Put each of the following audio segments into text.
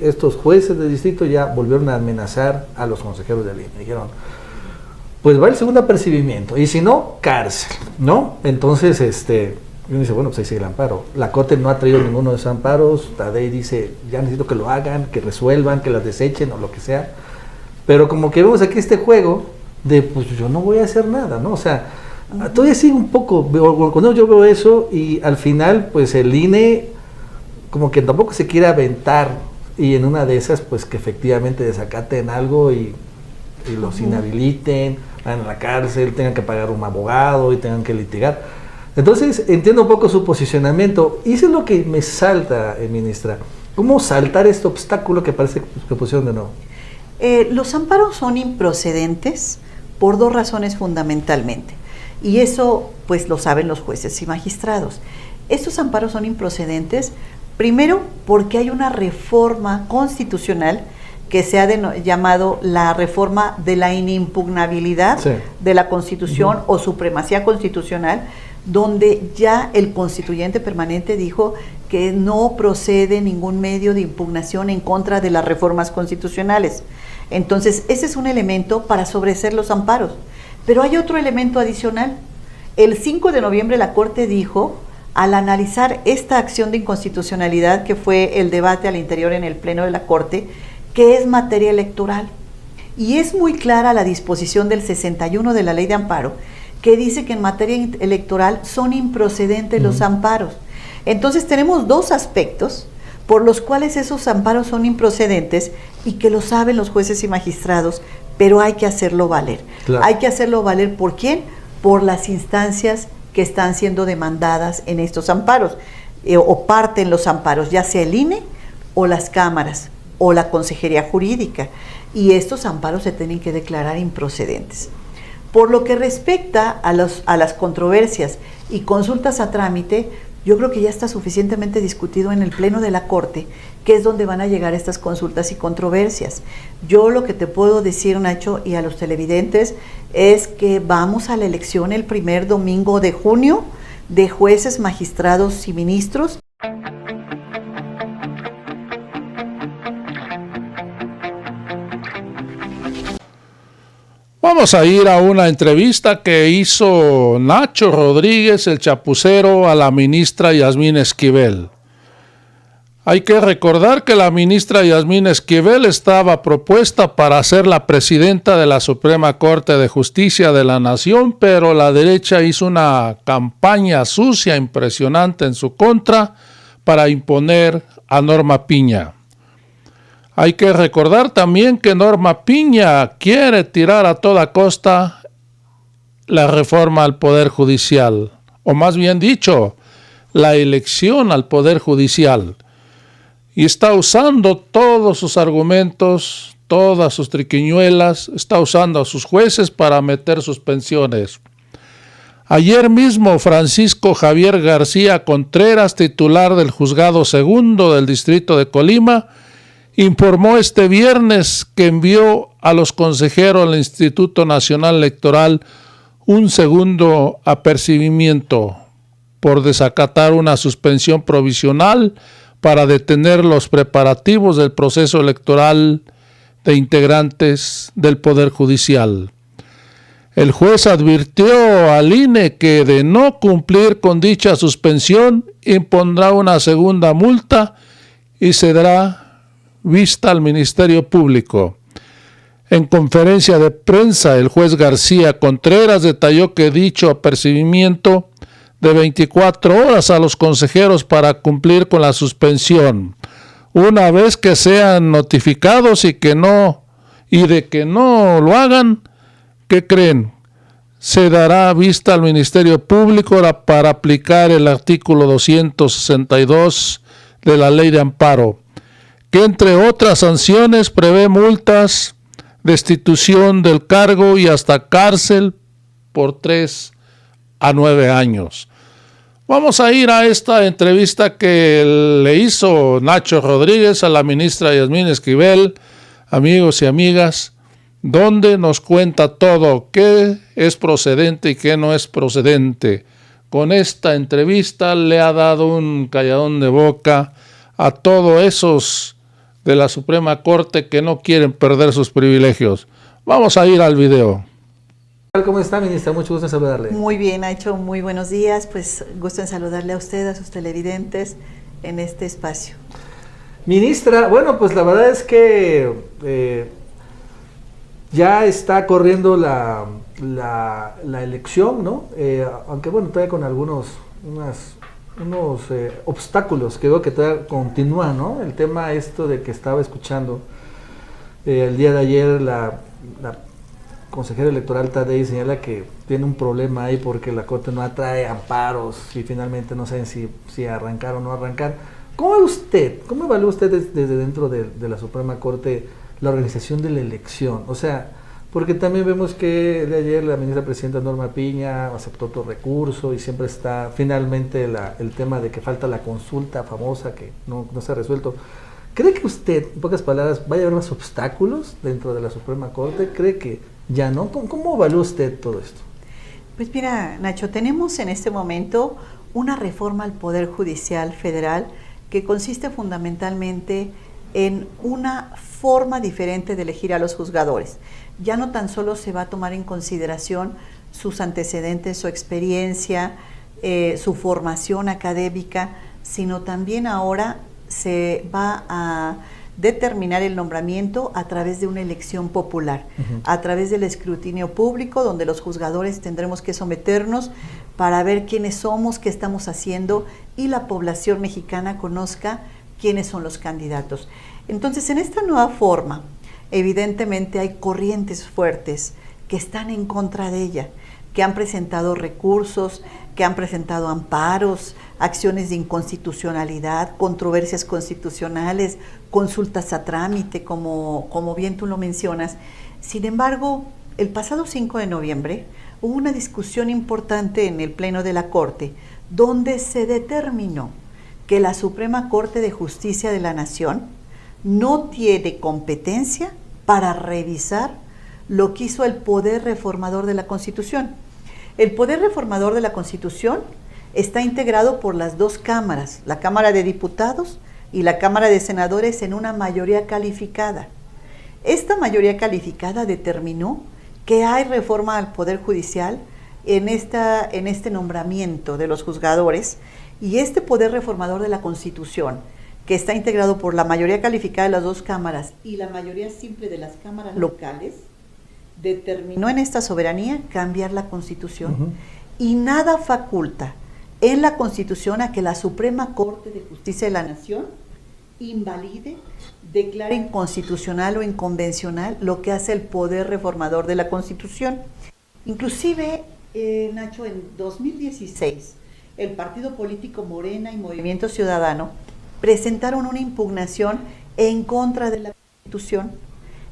Estos jueces de distrito ya volvieron a amenazar a los consejeros del INE. Dijeron, pues va el segundo apercibimiento, y si no, cárcel, ¿no? Entonces, uno dice, bueno, pues ahí sigue el amparo. La Corte no ha traído ninguno de esos amparos. Tadei dice, ya necesito que lo hagan, que resuelvan, que las desechen o lo que sea. Pero como que vemos aquí este juego de, pues yo no voy a hacer nada, ¿no? O sea, todavía sigue un poco, cuando yo veo eso, y al final, pues el INE como que tampoco se quiere aventar, y en una de esas, pues que efectivamente desacaten algo y los inhabiliten, vayan a la cárcel, tengan que pagar un abogado y tengan que litigar. Entonces, entiendo un poco su posicionamiento, y eso es lo que me salta, ministra. ¿Cómo saltar este obstáculo que parece que pusieron de nuevo? Los amparos son improcedentes por dos razones fundamentalmente, y eso pues lo saben los jueces y magistrados. Estos amparos son improcedentes, primero porque hay una reforma constitucional que se ha llamado la reforma de la inimpugnabilidad de la Constitución o supremacía constitucional, donde ya el constituyente permanente dijo que no procede ningún medio de impugnación en contra de las reformas constitucionales. Entonces, ese es un elemento para sobreseer los amparos. Pero hay otro elemento adicional. El 5 de noviembre la Corte dijo, al analizar esta acción de inconstitucionalidad, que fue el debate al interior en el Pleno de la Corte, que es materia electoral. Y es muy clara la disposición del 61 de la Ley de Amparo, que dice que en materia electoral son improcedentes los amparos. Entonces tenemos dos aspectos por los cuales esos amparos son improcedentes y que lo saben los jueces y magistrados, pero hay que hacerlo valer. Claro. Hay que hacerlo valer, ¿por quién? Por las instancias que están siendo demandadas en estos amparos, o parten los amparos, ya sea el INE o las cámaras o la Consejería Jurídica, y estos amparos se tienen que declarar improcedentes. Por lo que respecta a las controversias y consultas a trámite, yo creo que ya está suficientemente discutido en el Pleno de la Corte, que es donde van a llegar estas consultas y controversias. Yo lo que te puedo decir, Nacho, y a los televidentes, es que vamos a la elección el primer domingo de junio de jueces, magistrados y ministros. Vamos a ir a una entrevista que hizo Nacho Rodríguez, el chapucero, a la ministra Yasmín Esquivel. Hay que recordar que la ministra Yasmín Esquivel estaba propuesta para ser la presidenta de la Suprema Corte de Justicia de la Nación, pero la derecha hizo una campaña sucia, impresionante en su contra, para imponer a Norma Piña. Hay que recordar también que Norma Piña quiere tirar a toda costa la reforma al Poder Judicial, o más bien dicho, la elección al Poder Judicial. Y está usando todos sus argumentos, todas sus triquiñuelas, está usando a sus jueces para meter suspensiones. Ayer mismo Francisco Javier García Contreras, titular del Juzgado Segundo del Distrito de Colima, informó este viernes que envió a los consejeros del Instituto Nacional Electoral un segundo apercibimiento por desacatar una suspensión provisional para detener los preparativos del proceso electoral de integrantes del Poder Judicial. El juez advirtió al INE que de no cumplir con dicha suspensión impondrá una segunda multa y se dará vista al Ministerio Público. En conferencia de prensa, el juez García Contreras detalló que dicho apercibimiento de 24 horas a los consejeros para cumplir con la suspensión. Una vez que sean notificados y de que no lo hagan, ¿qué creen? Se dará vista al Ministerio Público para aplicar el artículo 262 de la Ley de Amparo, que entre otras sanciones prevé multas, destitución del cargo y hasta cárcel por 3 a 9 años. Vamos a ir a esta entrevista que le hizo Nacho Rodríguez a la ministra Yasmín Esquivel, amigos y amigas, donde nos cuenta todo, qué es procedente y qué no es procedente. Con esta entrevista le ha dado un calladón de boca a todos esos de la Suprema Corte que no quieren perder sus privilegios. Vamos a ir al video. ¿Cómo está, ministra? Mucho gusto en saludarle. Muy bien, Nacho, muy buenos días. Pues gusto en saludarle a usted, a sus televidentes en este espacio. Ministra, bueno, pues la verdad es que ya está corriendo la elección, ¿no? Aunque bueno, todavía con unos obstáculos que veo que todavía continúan, ¿no? El tema esto de que estaba escuchando el día de ayer la consejera electoral Tadei señala que tiene un problema ahí porque la Corte no atrae amparos y finalmente no saben si arrancar o no arrancar. ¿Cómo evalúa usted desde dentro de la Suprema Corte la organización de la elección? O sea, porque también vemos que de ayer la ministra presidenta Norma Piña aceptó otro recurso y siempre está finalmente el tema de que falta la consulta famosa que no se ha resuelto. ¿Cree que usted, en pocas palabras, vaya a haber más obstáculos dentro de la Suprema Corte? ¿Cree que ya no? ¿Cómo evalúa usted todo esto? Pues mira, Nacho, tenemos en este momento una reforma al Poder Judicial Federal que consiste fundamentalmente en una forma diferente de elegir a los juzgadores. Ya no tan solo se va a tomar en consideración sus antecedentes, su experiencia, su formación académica, sino también ahora se va a determinar el nombramiento a través de una elección popular, a través del escrutinio público, donde los juzgadores tendremos que someternos para ver quiénes somos, qué estamos haciendo y la población mexicana conozca quiénes son los candidatos. Entonces, en esta nueva forma, evidentemente hay corrientes fuertes que están en contra de ella, que han presentado recursos, que han presentado amparos, acciones de inconstitucionalidad, controversias constitucionales, consultas a trámite, como bien tú lo mencionas. Sin embargo, el pasado 5 de noviembre hubo una discusión importante en el Pleno de la Corte, donde se determinó que la Suprema Corte de Justicia de la Nación no tiene competencia para revisar lo que hizo el Poder Reformador de la Constitución. El Poder Reformador de la Constitución está integrado por las dos cámaras, la Cámara de Diputados y la Cámara de Senadores, en una mayoría calificada. Esta mayoría calificada determinó que hay reforma al Poder Judicial en este nombramiento de los juzgadores, y este Poder Reformador de la Constitución, que está integrado por la mayoría calificada de las dos cámaras y la mayoría simple de las cámaras locales, determinó en esta soberanía cambiar la Constitución, y nada faculta en la Constitución a que la Suprema Corte de Justicia de la Nación invalide, declare inconstitucional o inconvencional lo que hace el Poder Reformador de la Constitución. Inclusive, Nacho, en 2016, el partido político Morena y Movimiento Ciudadano presentaron una impugnación en contra de la Constitución,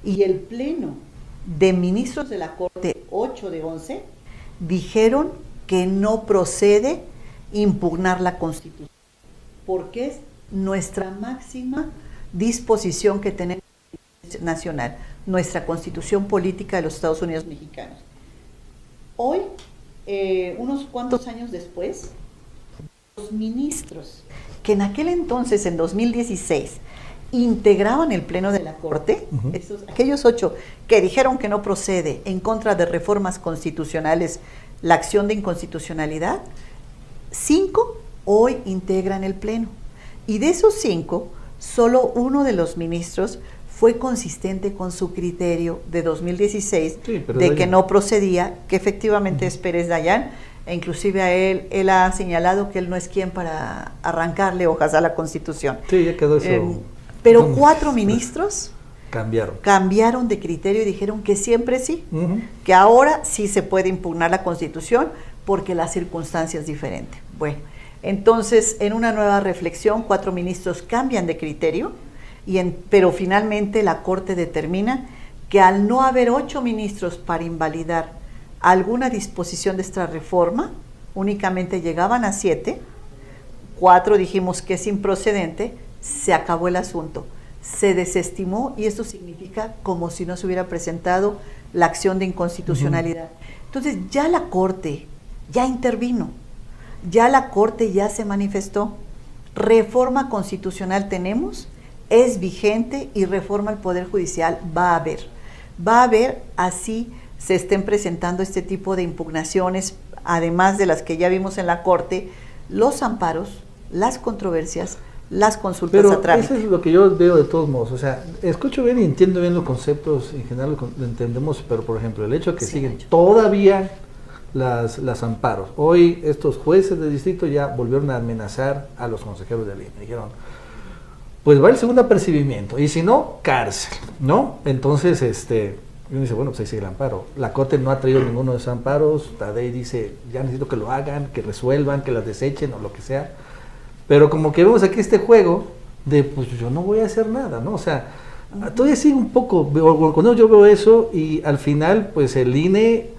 y el Pleno de Ministros de la Corte, 8 de 11, dijeron que no procede impugnar la Constitución, porque es nuestra máxima disposición que tenemos nacional, nuestra Constitución política de los Estados Unidos mexicanos. Hoy, unos cuantos años después, los ministros que en aquel entonces, en 2016, integraban el Pleno de la Corte, aquellos 8 que dijeron que no procede en contra de reformas constitucionales la acción de inconstitucionalidad, 5 hoy integran el Pleno. Y de esos 5, solo uno de los ministros fue consistente con su criterio de 2016, de que no procedía, que efectivamente es Pérez Dayán, e inclusive a él ha señalado que él no es quien para arrancarle hojas a la Constitución. Sí, ya quedó eso. Pero 4 ministros cambiaron de criterio y dijeron que siempre sí, que ahora sí se puede impugnar la Constitución porque la circunstancia es diferente. Bueno, entonces, en una nueva reflexión, 4 ministros cambian de criterio, pero finalmente la Corte determina que al no haber 8 ministros para invalidar alguna disposición de esta reforma, únicamente llegaban a 7, 4 dijimos que es improcedente, se acabó el asunto, se desestimó, y esto significa como si no se hubiera presentado la acción de inconstitucionalidad. Entonces ya la Corte ya intervino, ya la Corte ya se manifestó. Reforma constitucional tenemos, es vigente y reforma al Poder Judicial va a haber, así se estén presentando este tipo de impugnaciones, además de las que ya vimos en la Corte, los amparos, las controversias, las consultas a trámite. Eso es lo que yo veo de todos modos, o sea, escucho bien y entiendo bien los conceptos, en general lo entendemos, pero por ejemplo, el hecho de que siguen todavía las amparos. Hoy estos jueces de distrito ya volvieron a amenazar a los consejeros del INE, dijeron, pues va el segundo apercibimiento, y si no, cárcel, ¿no? Entonces, uno dice, bueno, pues ahí sigue el amparo. La Corte no ha traído ninguno de esos amparos, Tadei dice, ya necesito que lo hagan, que resuelvan, que las desechen o lo que sea. Pero como que vemos aquí este juego de, pues yo no voy a hacer nada, ¿no? O sea, todavía sigue un poco, cuando yo veo eso y al final, pues el INE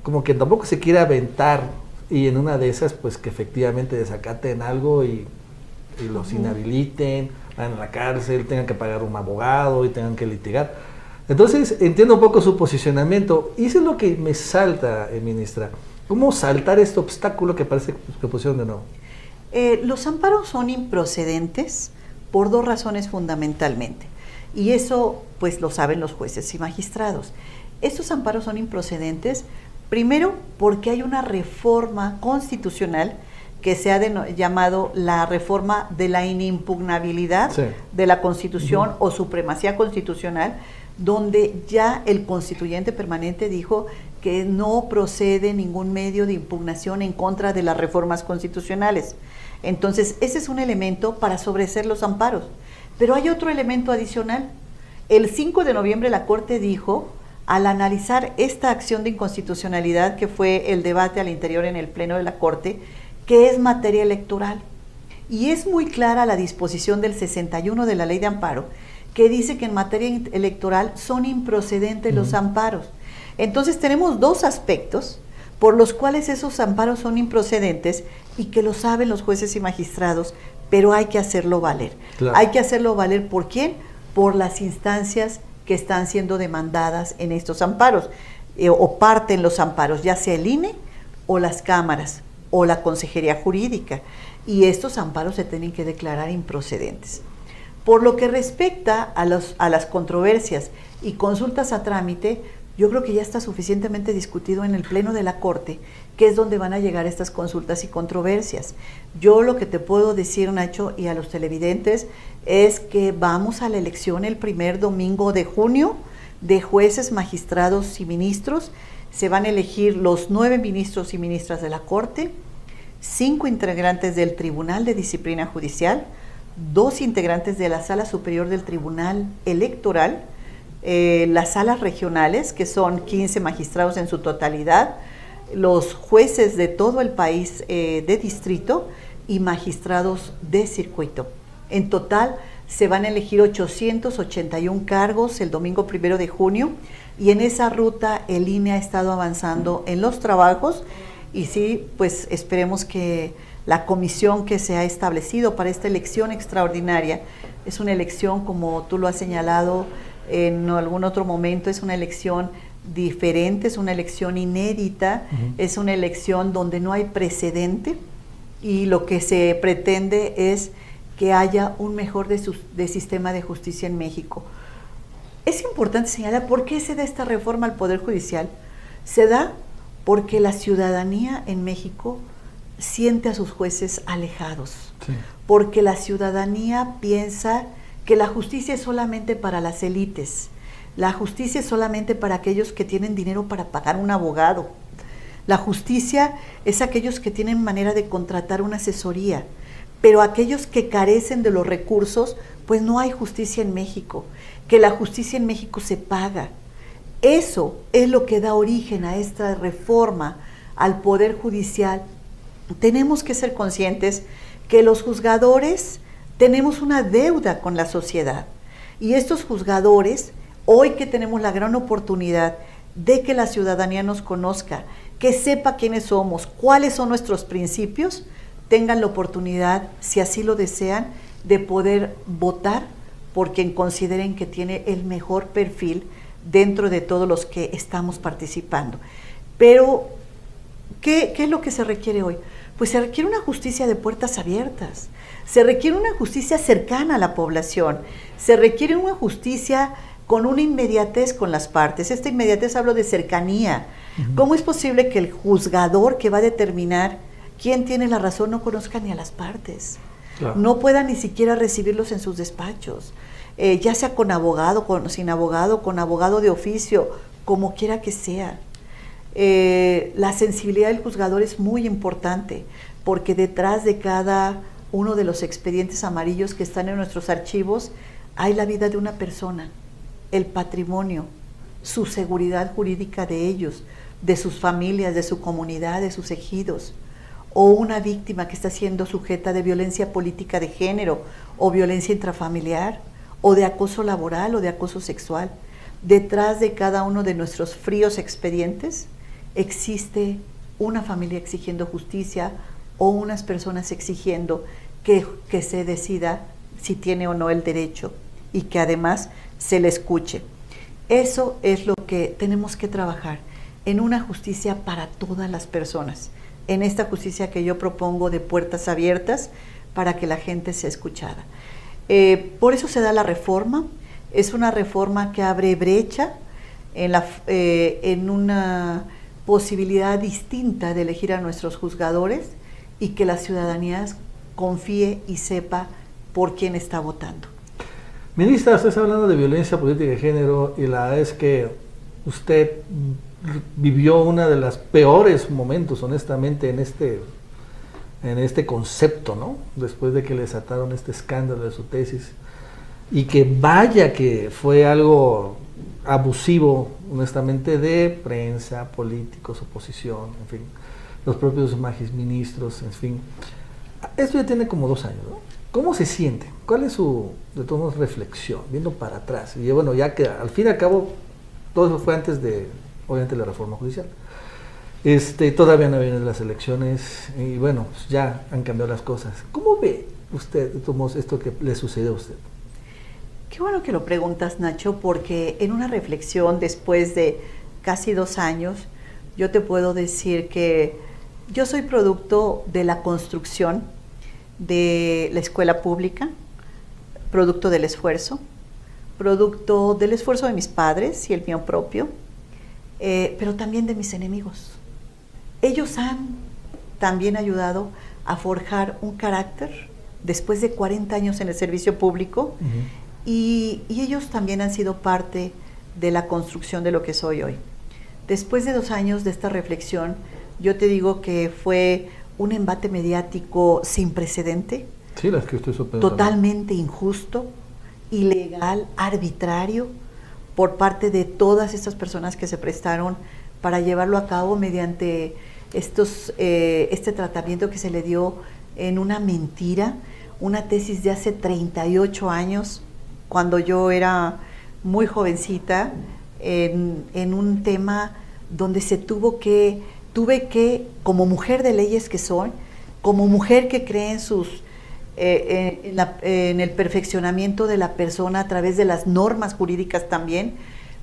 como que tampoco se quiere aventar y en una de esas, pues que efectivamente desacaten algo y los inhabiliten, vayan a la cárcel, tengan que pagar un abogado y tengan que litigar. Entonces entiendo un poco su posicionamiento y eso es lo que me salta, ministra. ¿Cómo saltar este obstáculo que parece que pusieron de nuevo? Los amparos son improcedentes por dos razones fundamentalmente, y eso pues lo saben los jueces y magistrados. Estos amparos son improcedentes, primero porque hay una reforma constitucional que se ha llamado la reforma de la inimpugnabilidad de la Constitución o supremacía constitucional, donde ya el constituyente permanente dijo que no procede ningún medio de impugnación en contra de las reformas constitucionales. Entonces, ese es un elemento para sobreseer los amparos. Pero hay otro elemento adicional. El 5 de noviembre la Corte dijo, al analizar esta acción de inconstitucionalidad, que fue el debate al interior en el Pleno de la Corte, que es materia electoral. Y es muy clara la disposición del 61 de la Ley de Amparo, que dice que en materia electoral son improcedentes los amparos. Entonces tenemos dos aspectos por los cuales esos amparos son improcedentes y que lo saben los jueces y magistrados, pero hay que hacerlo valer. Claro. Hay que hacerlo valer, ¿por quién? Por las instancias que están siendo demandadas en estos amparos, o parten los amparos, ya sea el INE o las cámaras o la Consejería Jurídica, y estos amparos se tienen que declarar improcedentes. Por lo que respecta a las controversias y consultas a trámite, yo creo que ya está suficientemente discutido en el Pleno de la Corte, que es donde van a llegar estas consultas y controversias. Yo lo que te puedo decir, Nacho, y a los televidentes, es que vamos a la elección el primer domingo de junio de jueces, magistrados y ministros. Se van a elegir los 9 ministros y ministras de la Corte, 5 integrantes del Tribunal de Disciplina Judicial, 2 integrantes de la Sala Superior del Tribunal Electoral, las salas regionales, que son 15 magistrados en su totalidad, los jueces de todo el país de distrito y magistrados de circuito. En total se van a elegir 881 cargos el domingo 1 de junio y en esa ruta el INE ha estado avanzando en los trabajos y sí, pues esperemos que la comisión que se ha establecido para esta elección extraordinaria es una elección, como tú lo has señalado en algún otro momento, es una elección diferente, es una elección inédita, es una elección donde no hay precedente y lo que se pretende es que haya un mejor sistema de justicia en México. Es importante señalar por qué se da esta reforma al Poder Judicial. Se da porque la ciudadanía en México siente a sus jueces alejados, porque la ciudadanía piensa que la justicia es solamente para las élites, la justicia es solamente para aquellos que tienen dinero para pagar un abogado, la justicia es aquellos que tienen manera de contratar una asesoría, pero aquellos que carecen de los recursos, pues no hay justicia en México, que la justicia en México se paga. Eso es lo que da origen a esta reforma al Poder Judicial. Tenemos que ser conscientes que los juzgadores tenemos una deuda con la sociedad y estos juzgadores, hoy que tenemos la gran oportunidad de que la ciudadanía nos conozca, que sepa quiénes somos, cuáles son nuestros principios, tengan la oportunidad, si así lo desean, de poder votar por quien consideren que tiene el mejor perfil dentro de todos los que estamos participando. Pero, ¿qué es lo que se requiere hoy? pues se requiere una justicia de puertas abiertas, se requiere una justicia cercana a la población, se requiere una justicia con una inmediatez con las partes. Esta inmediatez hablo de cercanía. ¿Cómo es posible que el juzgador que va a determinar quién tiene la razón no conozca ni a las partes? Claro. No pueda ni siquiera recibirlos en sus despachos, ya sea con abogado, sin abogado, con abogado de oficio, como quiera que sea. La sensibilidad del juzgador es muy importante, porque detrás de cada uno de los expedientes amarillos que están en nuestros archivos hay la vida de una persona, el patrimonio, su seguridad jurídica de ellos, de sus familias, de su comunidad, de sus ejidos, o una víctima que está siendo sujeta de violencia política de género, o violencia intrafamiliar, o de acoso laboral, o de acoso sexual. Detrás de cada uno de nuestros fríos expedientes existe una familia exigiendo justicia, o unas personas exigiendo que se decida si tiene o no el derecho, y que además se le escuche. Eso es lo que tenemos que trabajar, en una justicia para todas las personas, en esta justicia que yo propongo de puertas abiertas para que la gente sea escuchada. Por eso se da la reforma. Es una reforma que abre brecha en una posibilidad distinta de elegir a nuestros juzgadores, y que la ciudadanía confíe y sepa por quién está votando. Ministra, usted está hablando de violencia política de género, y la verdad es que usted vivió uno de los peores momentos, honestamente, en este concepto, ¿no? Después de que le desataron este escándalo de su tesis, y que vaya que fue algo abusivo, honestamente, de prensa, políticos, oposición, en fin, los propios ministros, en fin. Esto ya tiene como 2 años, ¿no? ¿Cómo se siente? ¿Cuál es su, de todos modos, reflexión, viendo para atrás? Y bueno, ya que al fin y al cabo, todo eso fue antes de, obviamente, la reforma judicial. Todavía no vienen las elecciones, y bueno, pues ya han cambiado las cosas. ¿Cómo ve usted, de todos modos, esto que le sucedió a usted? Qué bueno que lo preguntas, Nacho, porque en una reflexión después de casi 2 años, yo te puedo decir que yo soy producto de la construcción de la escuela pública, producto del esfuerzo de mis padres y el mío propio, pero también de mis enemigos. Ellos han también ayudado a forjar un carácter después de 40 años en el servicio público, y ellos también han sido parte de la construcción de lo que soy hoy. Después de 2 años de esta reflexión, yo te digo que fue un embate mediático sin precedente, sí, las que estoy totalmente injusto, ilegal, arbitrario, por parte de todas estas personas que se prestaron para llevarlo a cabo mediante este tratamiento que se le dio en una mentira, una tesis de hace 38 años, cuando yo era muy jovencita, en un tema donde tuve que, como mujer de leyes que soy, como mujer que cree en el perfeccionamiento de la persona a través de las normas jurídicas también,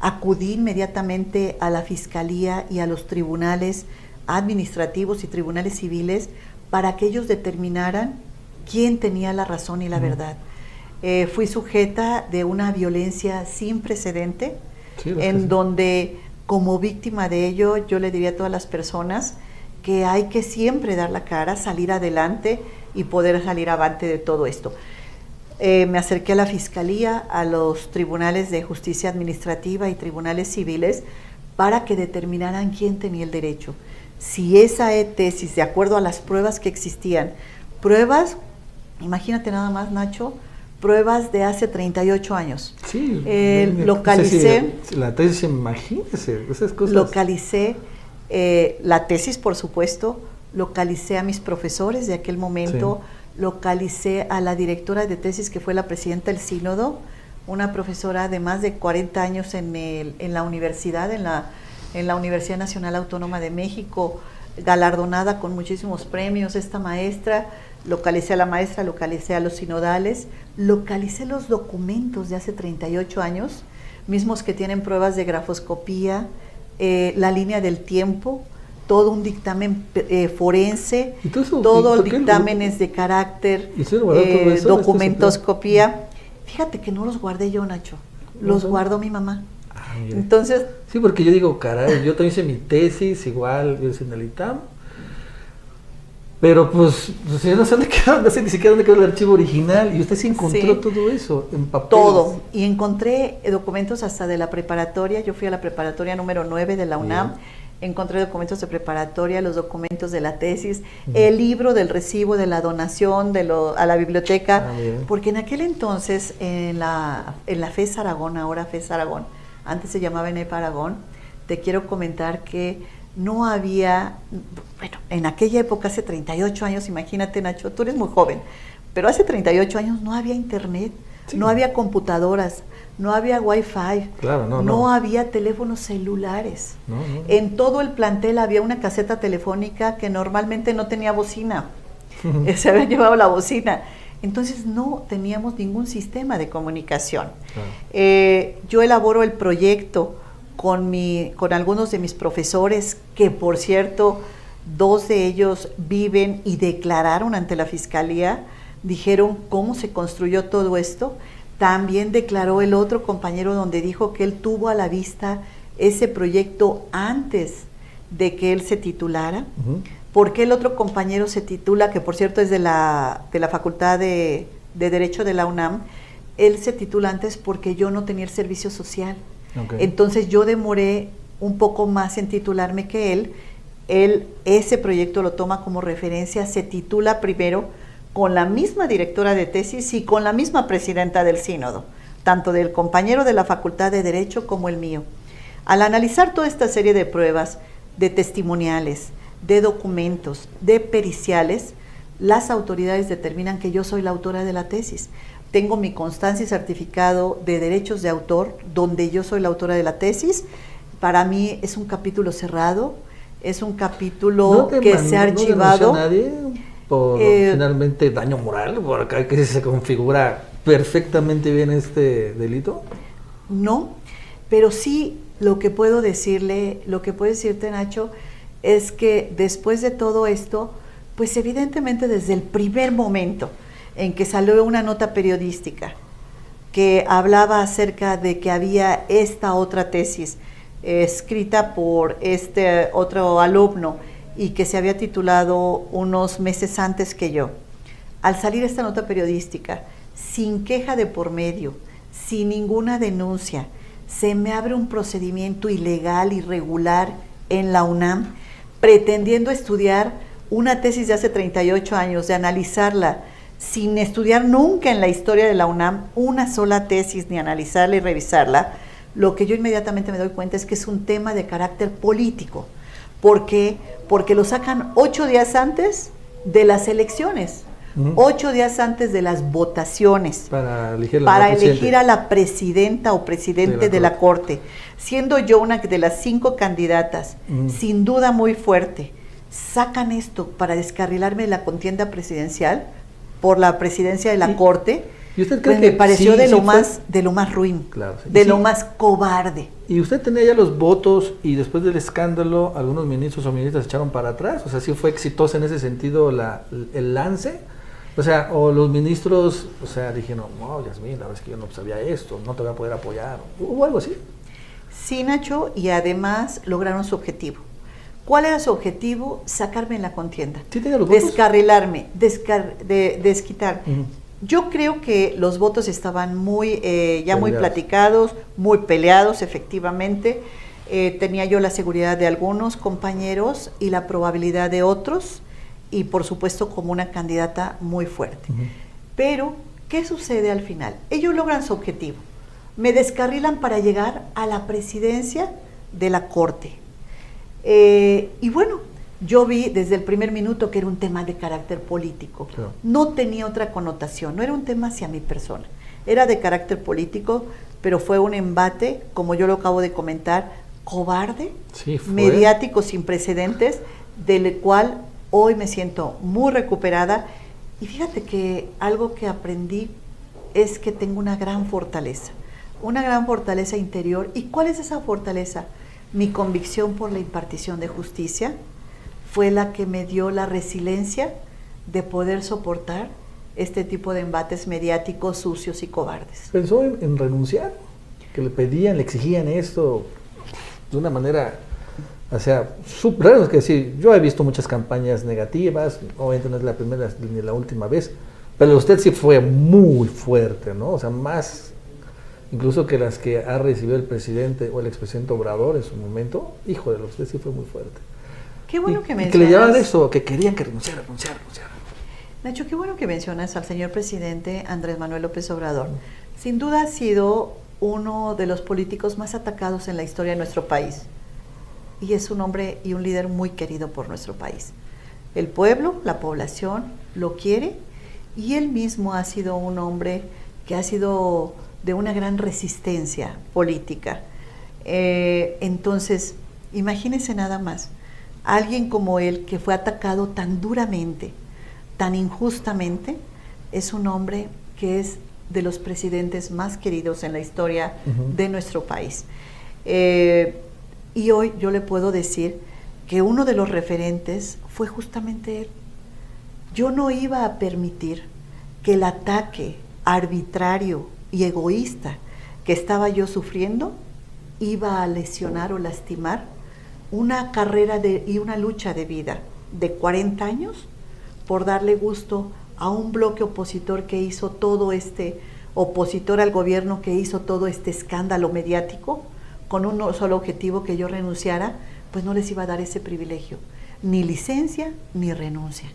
acudí inmediatamente a la Fiscalía y a los tribunales administrativos y tribunales civiles para que ellos determinaran quién tenía la razón y la verdad. Fui sujeta de una violencia sin precedente, sí, en donde, como víctima de ello, yo le diría a todas las personas que hay que siempre dar la cara, salir adelante y poder salir avante de todo esto. Me acerqué a la Fiscalía, a los tribunales de justicia administrativa y tribunales civiles para que determinaran quién tenía el derecho. Si esa tesis, de acuerdo a las pruebas que existían, pruebas, imagínate nada más, Nacho, pruebas de hace 38 años. Sí, localicé. La tesis, imagínese, esas cosas. Localicé la tesis, por supuesto, localicé a mis profesores de aquel momento, sí. Localicé a la directora de tesis, que fue la presidenta del sínodo, una profesora de más de 40 años en la universidad, en la Universidad Nacional Autónoma de México, galardonada con muchísimos premios. Esta maestra, localicé a la maestra, localicé a los sinodales, localicé los documentos de hace 38 años, mismos que tienen pruebas de grafoscopía, la línea del tiempo, todo un dictamen forense, ¿Y todo eso, todo por qué dictámenes de carácter, ¿Y se lo guardó todo eso? documentoscopía. Fíjate que no los guardé yo, Nacho, los ¿No? guardó mi mamá. Ah, mire. Entonces, Sí, porque yo digo, caray, yo también hice mi tesis, igual, yo hice en el ITAM. Pero pues yo no sé dónde quedó, no sé ni siquiera dónde quedó el archivo original. Y usted sí encontró Sí. todo eso en papel. todo. Y encontré documentos hasta de la preparatoria. Yo fui a la preparatoria número 9 de la UNAM. Encontré documentos de preparatoria, los documentos de la tesis, el libro del recibo de la donación a la biblioteca. Ah, bien. Porque en aquel entonces, en la FES Aragón, ahora FES Aragón, antes se llamaba ENEP Aragón, te quiero comentar que no había, bueno, en aquella época, hace 38 años, imagínate, Nacho, tú eres muy joven, pero hace 38 años no había internet, Sí. no había computadoras, no había wifi, Claro, no. había teléfonos celulares. No. En todo el plantel había una caseta telefónica que normalmente no tenía bocina, se había llevado la bocina. Entonces no teníamos ningún sistema de comunicación. Claro. Yo elaboro el proyecto con algunos de mis profesores, que por cierto, 2 de ellos viven y declararon ante la Fiscalía, dijeron cómo se construyó todo esto. También declaró el otro compañero donde dijo que él tuvo a la vista ese proyecto antes de que él se titulara. Ujú. ¿Por qué el otro compañero se titula, que por cierto es de la Facultad de Derecho de la UNAM? Él se titula antes porque yo no tenía el servicio social. Okay. Entonces yo demoré un poco más en titularme que él. Él ese proyecto lo toma como referencia, se titula primero con la misma directora de tesis y con la misma presidenta del sínodo, tanto del compañero de la Facultad de Derecho como el mío. Al analizar toda esta serie de pruebas, de testimoniales, de documentos, de periciales, las autoridades determinan que yo soy la autora de la tesis. Tengo mi constancia y certificado de derechos de autor, donde yo soy la autora de la tesis. Para mí es un capítulo cerrado, es un capítulo que se ha archivado. ¿No denunció a nadie por finalmente daño moral? Por acá que se configura perfectamente bien este delito. No, pero sí lo que puedo decirte, Nacho, es que después de todo esto, pues evidentemente desde el primer momento en que salió una nota periodística que hablaba acerca de que había esta otra tesis escrita por este otro alumno y que se había titulado unos meses antes que yo. Al salir esta nota periodística, sin queja de por medio, sin ninguna denuncia, se me abre un procedimiento ilegal, irregular en la UNAM, pretendiendo estudiar una tesis de hace 38 años, de analizarla, sin estudiar nunca en la historia de la UNAM una sola tesis, ni analizarla y revisarla. Lo que yo inmediatamente me doy cuenta es que es un tema de carácter político. ¿Por qué? Porque lo sacan 8 días antes de las elecciones, 8 días antes de las votaciones, para elegir a la presidenta o presidente de la Corte. Siendo yo una de las 5 candidatas, sin duda muy fuerte, sacan esto para descarrilarme de la contienda presidencial por la presidencia de la Corte. ¿Y usted cree pues que me pareció sí, de lo sí más ruin, Claro, sí. de lo más cobarde. ¿Y usted tenía ya los votos y después del escándalo algunos ministros o ministras se echaron para atrás? O sea, ¿sí fue exitosa en ese sentido el lance? O sea, o los ministros, o sea, dijeron, no, Yasmín, la verdad es que yo no sabía esto, no te voy a poder apoyar. ¿Hubo algo así? Sí, Nacho, y además lograron su objetivo. ¿Cuál era su objetivo? Sacarme en la contienda. ¿Sí tenía los votos? Descarrilarme, desquitar. Yo creo que los votos estaban muy platicados, muy peleados, efectivamente. Tenía yo la seguridad de algunos compañeros y la probabilidad de otros, y por supuesto como una candidata muy fuerte. Pero, ¿qué sucede al final? Ellos logran su objetivo. Me descarrilan para llegar a la presidencia de la Corte. Y bueno, yo vi desde el primer minuto que era un tema de carácter político. Claro. No tenía otra connotación, no era un tema hacia mi persona. Era de carácter político, pero fue un embate, como yo lo acabo de comentar, cobarde, sí, mediático, sin precedentes, del cual hoy me siento muy recuperada. Y fíjate que algo que aprendí es que tengo una gran fortaleza interior. ¿Y cuál es esa fortaleza? Mi convicción por la impartición de justicia, fue la que me dio la resiliencia de poder soportar este tipo de embates mediáticos sucios y cobardes. ¿Pensó en renunciar? Que le pedían, le exigían esto de una manera, o sea, raro, es que decir, yo he visto muchas campañas negativas, obviamente no es la primera ni la última vez, pero usted sí fue muy fuerte, ¿no? O sea, más incluso que las que ha recibido el presidente o el expresidente Obrador en su momento. Híjole, usted sí fue muy fuerte. Qué bueno que mencionas. Que le llamaban eso, que querían que renunciara. Nacho, qué bueno que mencionas al señor presidente Andrés Manuel López Obrador. Sin duda ha sido uno de los políticos más atacados en la historia de nuestro país. Y es un hombre y un líder muy querido por nuestro país. El pueblo, la población, lo quiere, y él mismo ha sido un hombre que ha sido de una gran resistencia política. Entonces, imagínense nada más, alguien como él que fue atacado tan duramente, tan injustamente, es un hombre que es de los presidentes más queridos en la historia de nuestro país. Y hoy yo le puedo decir que uno de los referentes fue justamente él. Yo no iba a permitir que el ataque arbitrario y egoísta que estaba yo sufriendo iba a lesionar o lastimar una carrera y una lucha de vida de 40 años por darle gusto a un bloque opositor que hizo todo opositor al gobierno que hizo todo este escándalo mediático con un solo objetivo, que yo renunciara. Pues no les iba a dar ese privilegio, ni licencia ni renuncia.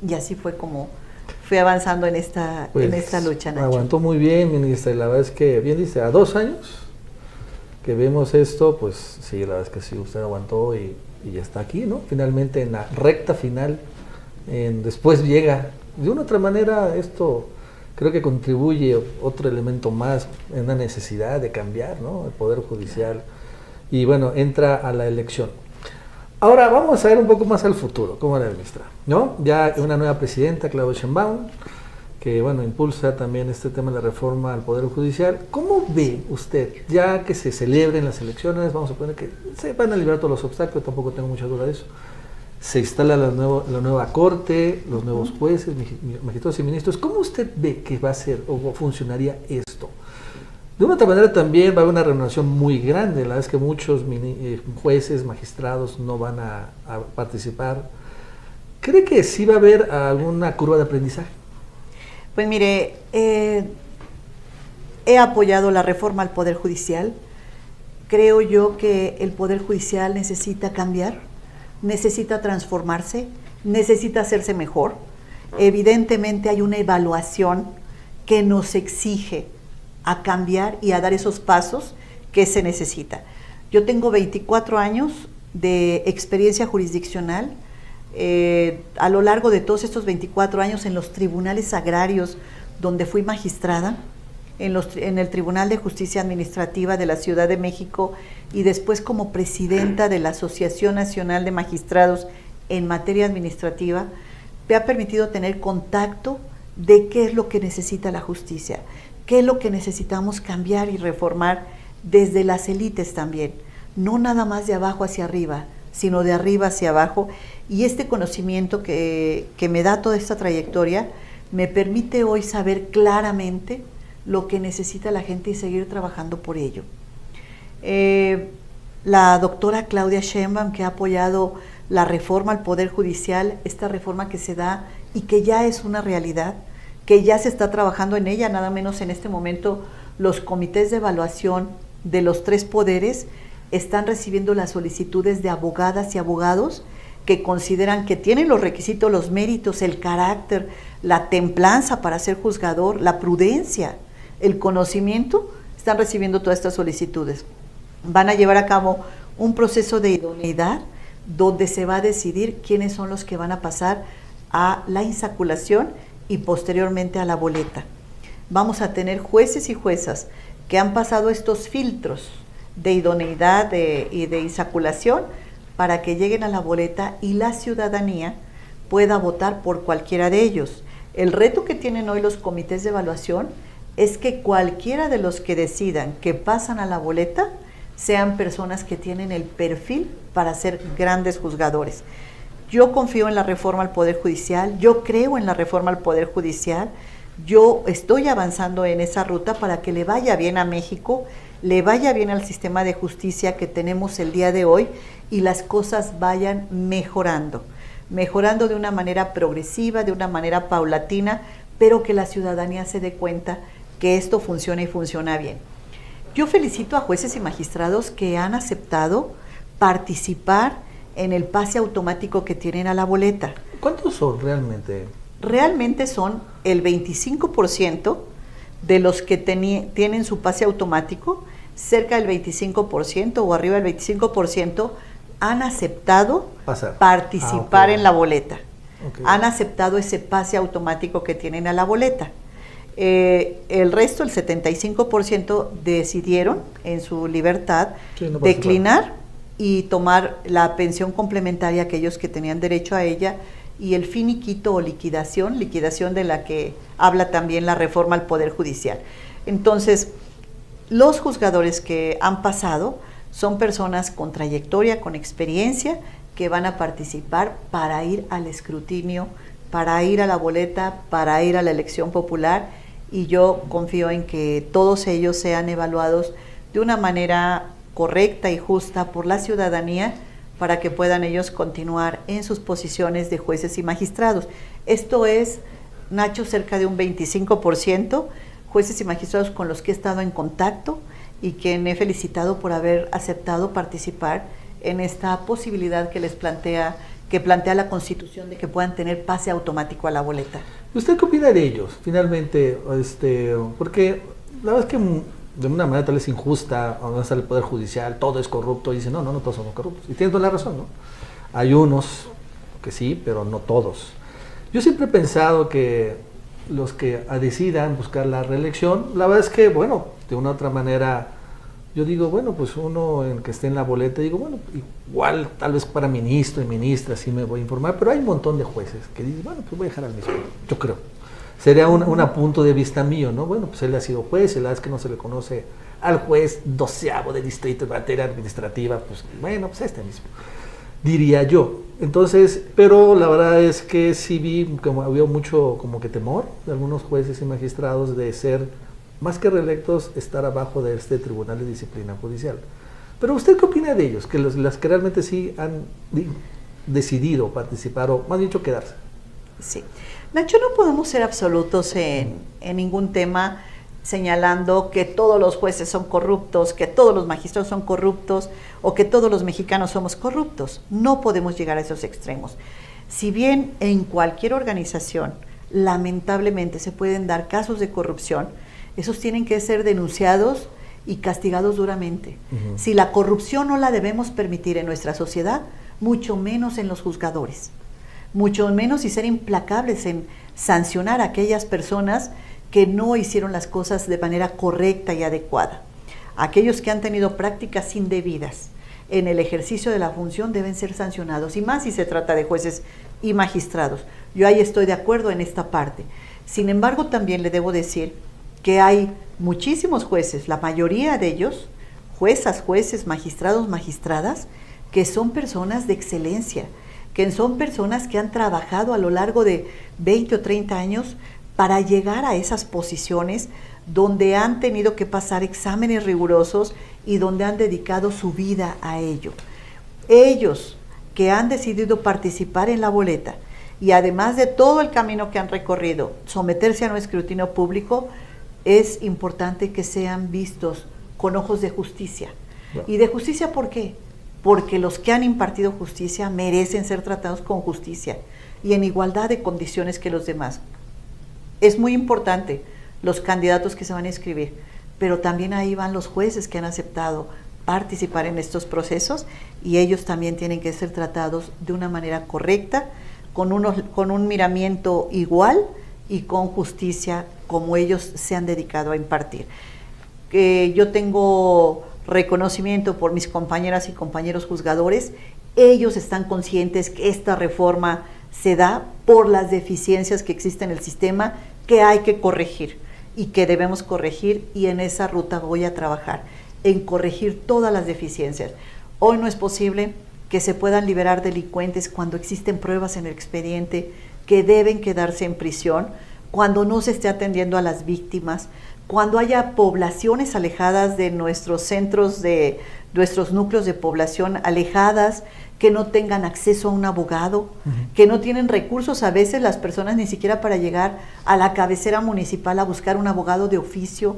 Y así fue como fui avanzando en esta lucha, Nacho. Aguantó muy bien, ministra, y la verdad es que, bien dice, a 2 años que vemos esto, pues sí, la verdad es que sí, usted aguantó y ya está aquí, ¿no? Finalmente en la recta final, después llega, de una u otra manera, esto creo que contribuye otro elemento más en la necesidad de cambiar, ¿no? El Poder Judicial, y bueno, entra a la elección. Ahora vamos a ver un poco más al futuro, ¿cómo la ministra? ¿No? Ya una nueva presidenta, Claudia Sheinbaum, que bueno, impulsa también este tema de la reforma al Poder Judicial. ¿Cómo ve usted, ya que se celebren las elecciones, vamos a poner que se van a liberar todos los obstáculos, tampoco tengo mucha duda de eso, se instala la nueva corte, los nuevos jueces, magistrados y ministros, ¿cómo usted ve que va a ser o funcionaría esto? De una otra manera también va a haber una renovación muy grande, la verdad es que muchos jueces, magistrados no van a participar. ¿Cree que sí va a haber alguna curva de aprendizaje? Pues mire, he apoyado la reforma al Poder Judicial. Creo yo que el Poder Judicial necesita cambiar, necesita transformarse, necesita hacerse mejor. Evidentemente hay una evaluación que nos exige a cambiar y a dar esos pasos que se necesita. Yo tengo 24 años de experiencia jurisdiccional. A lo largo de todos estos 24 años en los tribunales agrarios donde fui magistrada, en el Tribunal de Justicia Administrativa de la Ciudad de México y después como presidenta de la Asociación Nacional de Magistrados en materia administrativa, me ha permitido tener contacto de qué es lo que necesita la justicia, qué es lo que necesitamos cambiar y reformar desde las élites también, no nada más de abajo hacia arriba, sino de arriba hacia abajo. Y este conocimiento que me da toda esta trayectoria me permite hoy saber claramente lo que necesita la gente y seguir trabajando por ello. La doctora Claudia Sheinbaum, que ha apoyado la reforma al Poder Judicial, esta reforma que se da y que ya es una realidad, que ya se está trabajando en ella, nada menos en este momento los comités de evaluación de los 3 poderes están recibiendo las solicitudes de abogadas y abogados que consideran que tienen los requisitos, los méritos, el carácter, la templanza para ser juzgador, la prudencia, el conocimiento, están recibiendo todas estas solicitudes. Van a llevar a cabo un proceso de idoneidad donde se va a decidir quiénes son los que van a pasar a la insaculación y posteriormente a la boleta. Vamos a tener jueces y juezas que han pasado estos filtros de idoneidad y de insaculación para que lleguen a la boleta y la ciudadanía pueda votar por cualquiera de ellos. El reto que tienen hoy los comités de evaluación es que cualquiera de los que decidan que pasan a la boleta sean personas que tienen el perfil para ser grandes juzgadores. Yo confío en la reforma al Poder Judicial, yo creo en la reforma al Poder Judicial, yo estoy avanzando en esa ruta para que le vaya bien a México, le vaya bien al sistema de justicia que tenemos el día de hoy y las cosas vayan mejorando de una manera progresiva, de una manera paulatina, pero que la ciudadanía se dé cuenta que esto funciona y funciona bien. Yo felicito a jueces y magistrados que han aceptado participar en el pase automático que tienen a la boleta. ¿Cuántos son realmente? Realmente son el 25% de los que tienen su pase automático, cerca del 25% o arriba del 25% han aceptado participar en la boleta. Okay. Han aceptado ese pase automático que tienen a la boleta. El resto, el 75%, decidieron en su libertad declinar y tomar la pensión complementaria a aquellos que tenían derecho a ella y el finiquito o liquidación de la que habla también la reforma al Poder Judicial. Entonces, los juzgadores que han pasado son personas con trayectoria, con experiencia, que van a participar para ir al escrutinio, para ir a la boleta, para ir a la elección popular, y yo confío en que todos ellos sean evaluados de una manera correcta y justa por la ciudadanía para que puedan ellos continuar en sus posiciones de jueces y magistrados. Esto es, Nacho, cerca de un 25%, jueces y magistrados con los que he estado en contacto y que me he felicitado por haber aceptado participar en esta posibilidad que plantea la Constitución de que puedan tener pase automático a la boleta. ¿Usted qué opina de ellos, finalmente? Porque la verdad es que de una manera tal vez injusta, donde está el Poder Judicial, todo es corrupto, y dicen, no, todos somos corruptos. Y tienen toda la razón, ¿no? Hay unos que sí, pero no todos. Yo siempre he pensado que los que decidan buscar la reelección, la verdad es que, bueno, de una u otra manera, yo digo, bueno, pues uno en que esté en la boleta, digo, bueno, igual tal vez para ministro y ministra sí me voy a informar, pero hay un montón de jueces que dicen, bueno, pues voy a dejar al mismo, yo creo. Sería un punto de vista mío, ¿no? Bueno, pues él ha sido juez, la verdad es que no se le conoce al juez 12º de distrito en materia administrativa, pues bueno, pues este mismo, diría yo. Entonces, pero la verdad es que sí vi como había mucho como que temor de algunos jueces y magistrados de ser, más que reelectos, estar abajo de este Tribunal de Disciplina Judicial. Pero ¿usted qué opina de ellos? Que las que realmente sí han decidido participar, o más dicho, quedarse. Sí. Nacho, no podemos ser absolutos en ningún tema señalando que todos los jueces son corruptos, que todos los magistrados son corruptos o que todos los mexicanos somos corruptos. No podemos llegar a esos extremos. Si bien en cualquier organización lamentablemente se pueden dar casos de corrupción, esos tienen que ser denunciados y castigados duramente. Uh-huh. Si la corrupción no la debemos permitir en nuestra sociedad, mucho menos en los juzgadores. Mucho menos y ser implacables en sancionar a aquellas personas que no hicieron las cosas de manera correcta y adecuada. Aquellos que han tenido prácticas indebidas en el ejercicio de la función deben ser sancionados, y más si se trata de jueces y magistrados. Yo ahí estoy de acuerdo en esta parte. Sin embargo, también le debo decir que hay muchísimos jueces, la mayoría de ellos, juezas, jueces, magistrados, magistradas, que son personas de excelencia, que son personas que han trabajado a lo largo de 20 o 30 años para llegar a esas posiciones donde han tenido que pasar exámenes rigurosos y donde han dedicado su vida a ello. Ellos que han decidido participar en la boleta y además de todo el camino que han recorrido, someterse a un escrutinio público, es importante que sean vistos con ojos de justicia. Bueno. ¿Y de justicia por qué? Porque los que han impartido justicia merecen ser tratados con justicia y en igualdad de condiciones que los demás. Es muy importante los candidatos que se van a inscribir, pero también ahí van los jueces que han aceptado participar en estos procesos y ellos también tienen que ser tratados de una manera correcta, con un miramiento igual y con justicia como ellos se han dedicado a impartir. Yo tengo reconocimiento por mis compañeras y compañeros juzgadores. Ellos están conscientes que esta reforma se da por las deficiencias que existen en el sistema, que hay que corregir y que debemos corregir, y en esa ruta voy a trabajar, en corregir todas las deficiencias. Hoy no es posible que se puedan liberar delincuentes cuando existen pruebas en el expediente que deben quedarse en prisión, cuando no se esté atendiendo a las víctimas, cuando haya poblaciones alejadas de nuestros centros, de nuestros núcleos de población alejadas, que no tengan acceso a un abogado, que no tienen recursos a veces las personas ni siquiera para llegar a la cabecera municipal a buscar un abogado de oficio.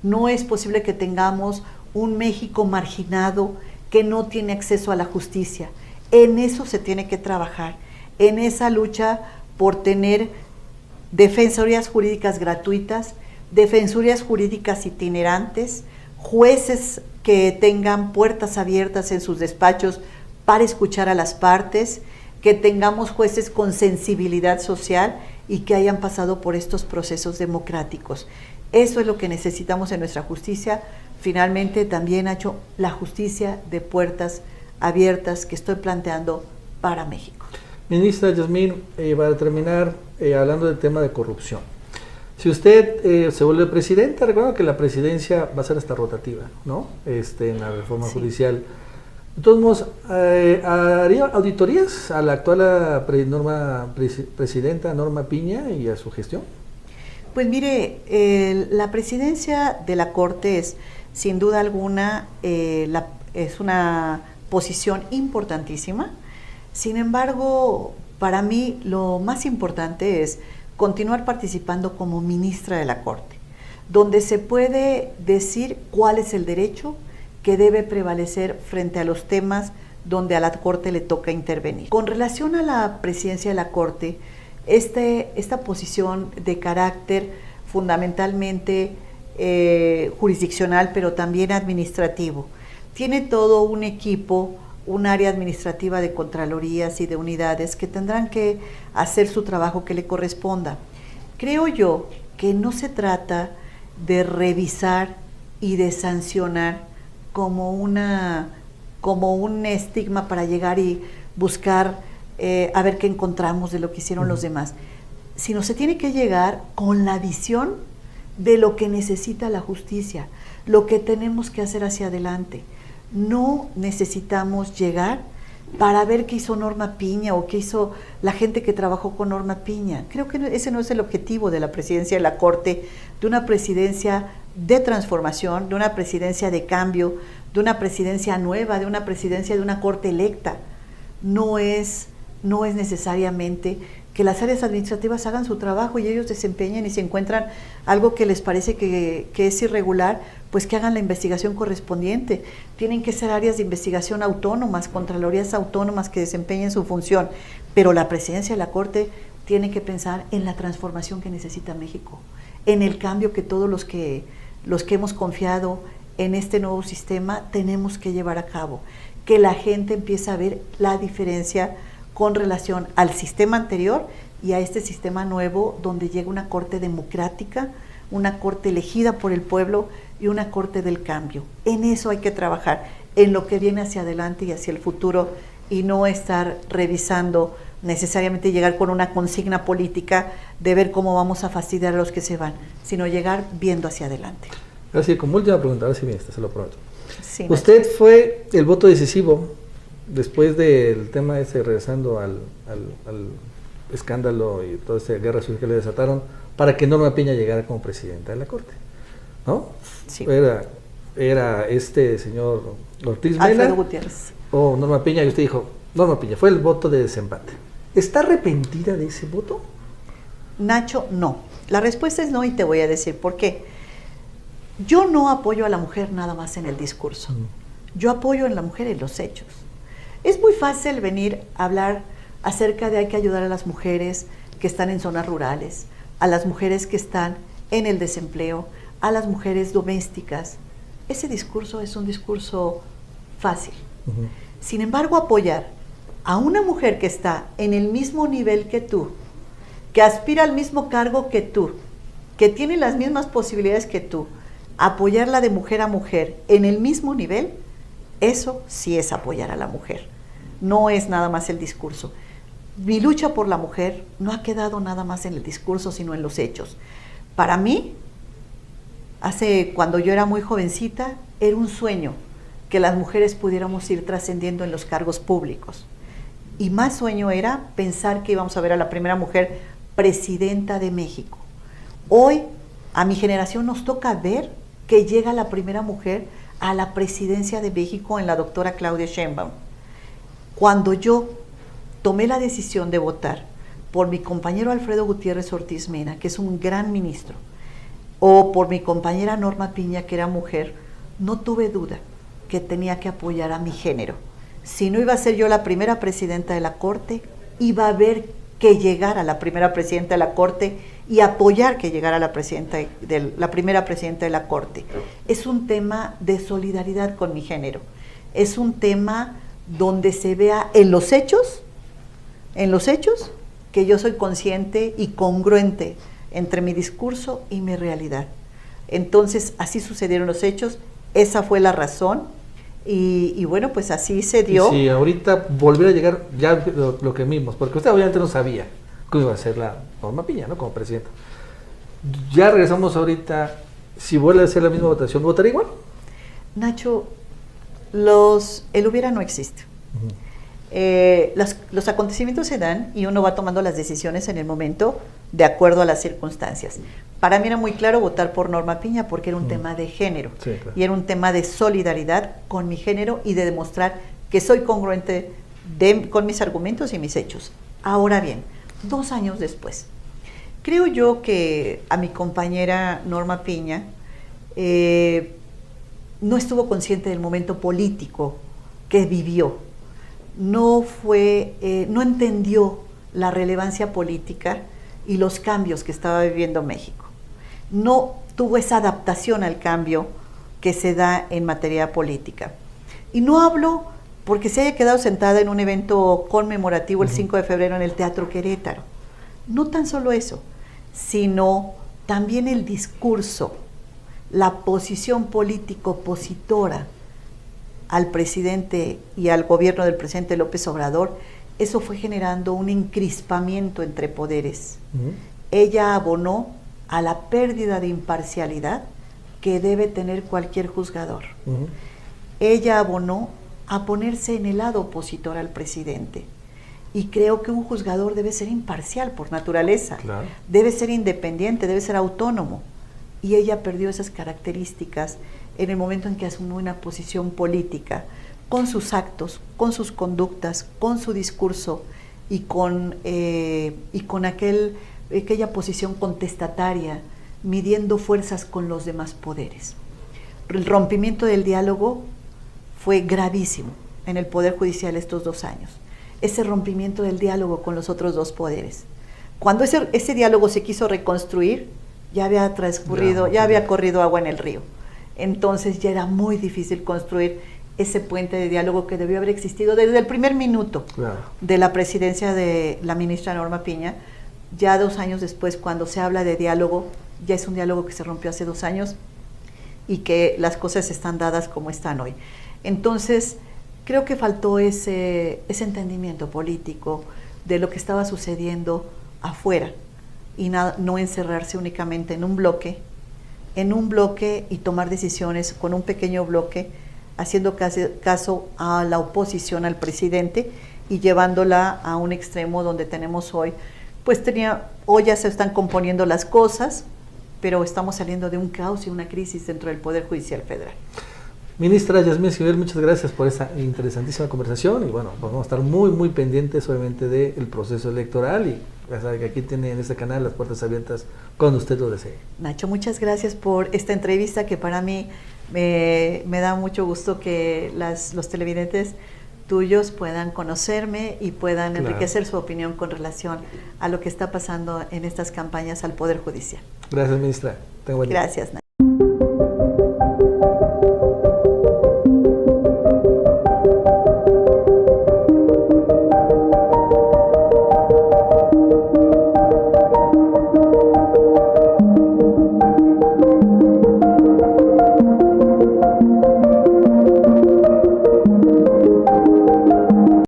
No es posible que tengamos un México marginado que no tiene acceso a la justicia. En eso se tiene que trabajar, en esa lucha por tener defensorías jurídicas gratuitas, defensorías jurídicas itinerantes, jueces que tengan puertas abiertas en sus despachos para escuchar a las partes, que tengamos jueces con sensibilidad social y que hayan pasado por estos procesos democráticos. Eso es lo que necesitamos en nuestra justicia. Finalmente, también ha hecho la justicia de puertas abiertas que estoy planteando para México. Ministra Yasmín, para terminar, hablando del tema de corrupción. Si usted se vuelve presidenta, recuerda que la presidencia va a ser hasta rotativa, ¿no? En la reforma judicial. De todos modos, ¿haría auditorías a la actual presidenta Norma Piña y a su gestión? Pues mire, la presidencia de la Corte es, sin duda alguna, es una posición importantísima. Sin embargo, para mí lo más importante es continuar participando como ministra de la Corte, donde se puede decir cuál es el derecho que debe prevalecer frente a los temas donde a la Corte le toca intervenir. Con relación a la presidencia de la Corte, esta posición de carácter fundamentalmente jurisdiccional, pero también administrativo, tiene todo un equipo, un área administrativa de contralorías y de unidades que tendrán que hacer su trabajo que le corresponda. Creo yo que no se trata de revisar y de sancionar como un estigma para llegar y buscar a ver qué encontramos de lo que hicieron los demás, sino se tiene que llegar con la visión de lo que necesita la justicia, lo que tenemos que hacer hacia adelante. No necesitamos llegar para ver qué hizo Norma Piña o qué hizo la gente que trabajó con Norma Piña. Creo que ese no es el objetivo de la presidencia de la Corte, de una presidencia de transformación, de una presidencia de cambio, de una presidencia nueva, de una presidencia de una Corte electa. No es necesariamente que las áreas administrativas hagan su trabajo y ellos desempeñen y si encuentran algo que les parece que es irregular, pues que hagan la investigación correspondiente. Tienen que ser áreas de investigación autónomas, contralorías autónomas que desempeñen su función, pero la presidencia de la Corte tiene que pensar en la transformación que necesita México, en el cambio que todos los que hemos confiado en este nuevo sistema tenemos que llevar a cabo, que la gente empiece a ver la diferencia con relación al sistema anterior y a este sistema nuevo donde llega una Corte democrática, una Corte elegida por el pueblo y una Corte del cambio. En eso hay que trabajar, en lo que viene hacia adelante y hacia el futuro y no estar revisando necesariamente llegar con una consigna política de ver cómo vamos a fastidiar a los que se van, sino llegar viendo hacia adelante. Así, como última pregunta, ahora sí bien, se lo prometo. Sí, Usted fue el voto decisivo después del tema ese, regresando al escándalo y toda esa guerra civil que le desataron, para que Norma Piña llegara como presidenta de la Corte, ¿no? Sí. Era este señor Ortiz Mena Alfredo Gutiérrez. o Norma Piña, y usted dijo, Norma Piña, fue el voto de desempate. ¿Está arrepentida de ese voto? Nacho, no. La respuesta es no y te voy a decir por qué. Yo no apoyo a la mujer nada más en el discurso. Yo apoyo a la mujer en los hechos. Es muy fácil venir a hablar acerca de hay que ayudar a las mujeres que están en zonas rurales, a las mujeres que están en el desempleo, a las mujeres domésticas. Ese discurso es un discurso fácil. Sin embargo, apoyar a una mujer que está en el mismo nivel que tú, que aspira al mismo cargo que tú, que tiene las mismas posibilidades que tú, apoyarla de mujer a mujer en el mismo nivel, eso sí es apoyar a la mujer. No es nada más el discurso. Mi lucha por la mujer no ha quedado nada más en el discurso, sino en los hechos. Para mí, cuando yo era muy jovencita, era un sueño que las mujeres pudiéramos ir trascendiendo en los cargos públicos. Y más sueño era pensar que íbamos a ver a la primera mujer presidenta de México. Hoy, a mi generación nos toca ver que llega la primera mujer a la presidencia de México en la doctora Claudia Sheinbaum. Cuando yo tomé la decisión de votar por mi compañero Alfredo Gutiérrez Ortiz Mena, que es un gran ministro, o por mi compañera Norma Piña, que era mujer, no tuve duda que tenía que apoyar a mi género. Si no iba a ser yo la primera presidenta de la Corte, iba a haber que llegar a la primera presidenta de la Corte y apoyar que llegara la primera presidenta de la Corte. Es un tema de solidaridad con mi género. Es un tema donde se vea en los hechos, que yo soy consciente y congruente entre mi discurso y mi realidad. Entonces, así sucedieron los hechos, esa fue la razón, y bueno, pues así se dio. Sí, ahorita volviera a llegar ya lo que vimos, porque usted obviamente no sabía cómo iba a ser la Norma Piña, ¿no?, como presidenta. Ya regresamos ahorita, si vuelve a ser la misma votación, ¿votaría igual? Nacho, el hubiera no existe. Los acontecimientos se dan y uno va tomando las decisiones en el momento de acuerdo a las circunstancias. Para mí era muy claro votar por Norma Piña porque era un tema de género, sí, claro, y era un tema de solidaridad con mi género y de demostrar que soy congruente con mis argumentos y mis hechos. Ahora bien, 2 años después, creo yo que a mi compañera Norma Piña no estuvo consciente del momento político que vivió. No entendió la relevancia política y los cambios que estaba viviendo México. No tuvo esa adaptación al cambio que se da en materia política. Y no hablo porque se haya quedado sentada en un evento conmemorativo el 5 de febrero en el Teatro Querétaro. No tan solo eso, sino también el discurso, la posición político opositora al presidente y al gobierno del presidente López Obrador. Eso fue generando un encrispamiento entre poderes. Ella abonó a la pérdida de imparcialidad que debe tener cualquier juzgador. Ella abonó a ponerse en el lado opositor al presidente. Y creo que un juzgador debe ser imparcial por naturaleza, claro, debe ser independiente, debe ser autónomo. Y ella perdió esas características en el momento en que asumió una posición política, con sus actos, con sus conductas, con su discurso y con aquella posición contestataria, midiendo fuerzas con los demás poderes. El rompimiento del diálogo fue gravísimo en el Poder Judicial estos 2 años. Ese rompimiento del diálogo con los otros 2 poderes. Cuando ese diálogo se quiso reconstruir, ya había transcurrido, ya había corrido agua en el río. Entonces ya era muy difícil construir ese puente de diálogo que debió haber existido desde el primer minuto, claro, de la presidencia de la ministra Norma Piña. Ya 2 años después, cuando se habla de diálogo, ya es un diálogo que se rompió hace 2 años y que las cosas están dadas como están hoy. Entonces, creo que faltó ese entendimiento político de lo que estaba sucediendo afuera y no encerrarse únicamente en un bloque y tomar decisiones con un pequeño bloque, haciendo caso a la oposición al presidente y llevándola a un extremo donde tenemos hoy. Hoy ya se están componiendo las cosas, pero estamos saliendo de un caos y una crisis dentro del Poder Judicial Federal. Ministra Yasmín Esquivel, muchas gracias por esta interesantísima conversación y bueno, vamos a estar muy, muy pendientes obviamente del proceso electoral y ya sabe que aquí tiene en este canal las puertas abiertas cuando usted lo desee. Nacho, muchas gracias por esta entrevista que para mí me da mucho gusto que los televidentes tuyos puedan conocerme y puedan enriquecer su opinión con relación a lo que está pasando en estas campañas al Poder Judicial. Gracias, ministra. Gracias, Nacho.